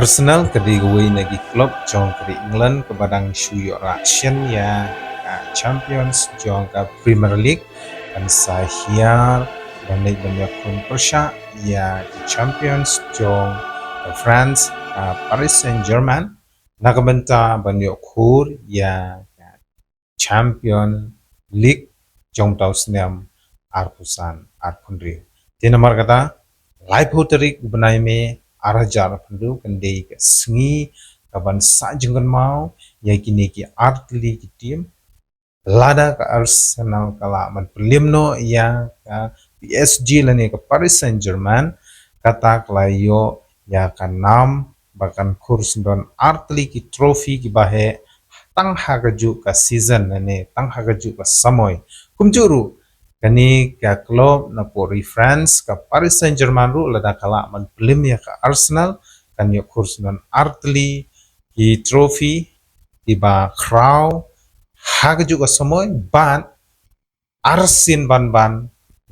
Arsenal kedigui nagi klub jong kedi England ke badang shuyo action ya Champions jong ke Premier League dan sahiar banyak banyak kun persya ya di Champions jong ke France Paris Saint-Germain nak benta banyak kur ya Champion League jong tau senam arpusan arpunri. Di nomor kata live hoterik benai me arajar pendu kendai ke sengi kaban sajengkan mau ya kini ki artli ki tim lada ke Arsenal kala man pelimno ya ke PSG lani ke Paris Saint-Germain kata kelayo ya kan nam bahkan kurs don artli ki trofi ki bahe tang hagaju ka season lani tang hagaju ka samoy kumjuru kani ka klub na po reference ka Paris Saint-Germain ru lada kala man pelim ya ka Arsenal kan yo kurs don artli ki trophy di ba crow hagaju ka samoy ban arsin ban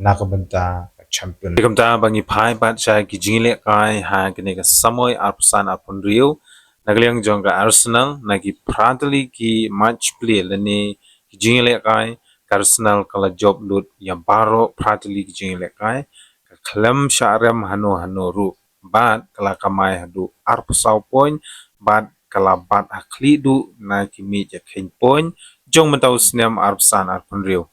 na ka benta champion kamta bangi phai bat cha ki jingle kai ha kini ka samoy arsan apun rio nagliang jong ka Arsenal nagi prantli ki match play lani ki jingle kai Arsenal kala job lut yang baro prantli ki jingle kai ka klam sharem hano ru bat kala kamai hadu arpsau point bat kala bat akli du na ki mi ja khin point jong mentau snem arsan apun rio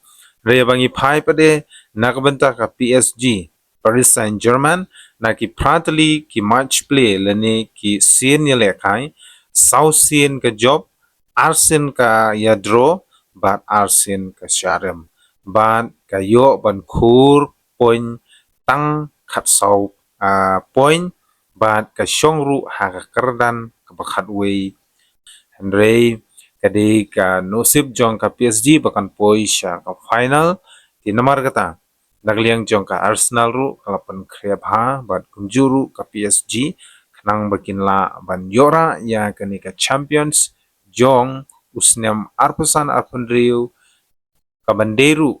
Raya bangi phai pade nakbenta ka PSG Paris Saint-Germain na ki prantli ki match play lani ki scene yale kai South scene ka job Arsen ka ya draw bat Arsen ka sharem ban ka yo ban khur point tang khat sau point bat ka shongru ha ka kerdan ka bakhat wei Henry kadi ka nosip jong ka PSG bahkan poisha ka final di nomor kata nagliang jong ka Arsenal ru kalapan krep ha bat kunjuru ka PSG kenang bakin la ban yora ya kani ka Champions jong usnem arpusan arpundriu ka banderu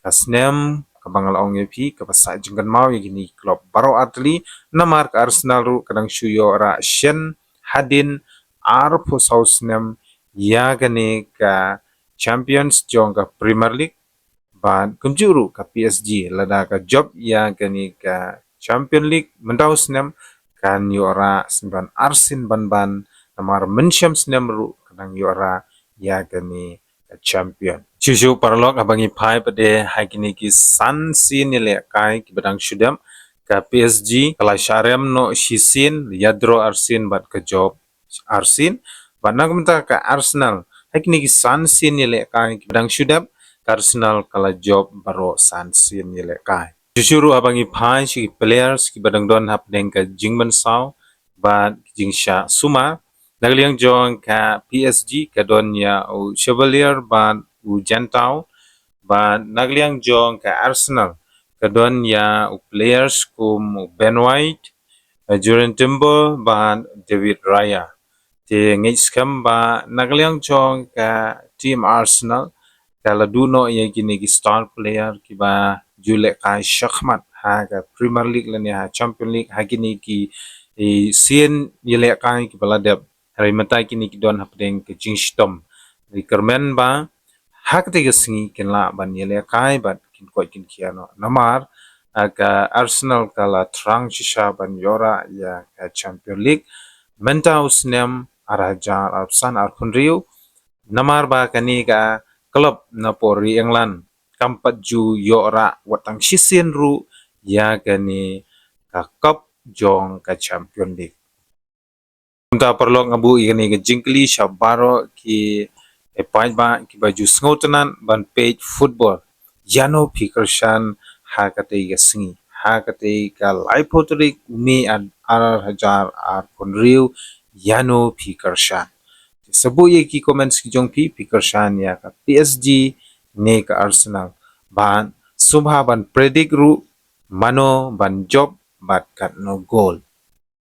ka snem ka bangal ong yepi ka pasa jengkan mau ya gini klub baro atli namar ka Arsenal ru kadang shuyo ra shen hadin arpusau snem ya gani ka Champions jong ka Premier League ban kumjuru ka PSG lada ka job ya gani ka Champion League mendau snem kan yora semban arsin ban namar mensyam snem ru kadang yora ya gani ka champion chuchu parlok abangi phai pade hakini ki san sin le kai ki badang shudam ka PSG kala sharem no shisin yadro arsin bat ka job arsin banang menta ka Arsenal hakini ki san sin le kai ki badang shudam Arsenal kala job baro san sin le kai Jusuru abangi phai si players ki badang don hap deng ka jingman saw bat jingsha suma nagliang jong ka PSG ka don ya u Chevalier ban u Gentau ban nagliang jong ka Arsenal ka don ya u players kum Ben White Juren Timber ban David Raya te ngej skam ba nagliang jong ka team Arsenal kala duno ya gini ki star player ki ba jule ka shakmat ha ka Premier League lani ha Champion League ha gini ki sien yele ka ki baladep hari mata kini ki don hapdeng ke jingstom di kermen ba ha ka te singi kenla ban yele kai bat kin ko kin kiano namar ka Arsenal kala trang shisha ban yora ya ka Champion League menta usnem arajar arsan arkunriu namar ba kani ka klub na pori England kampat ju yora watang shisin ru ya gani ka cup jong ka Champion League Unta perlu ngabu ini ke jingkli shabaro ki pait ba ki baju sngotanan ban peit football yano pikershan ha kate ga singi ha kate ka lipotric mi ar hajar ar ponriu yano pikershan Sebu ye ki comments ki jong pikershan ya ka PSG ne ka Arsenal ban subha ban predict ru mano ban job bat kat no goal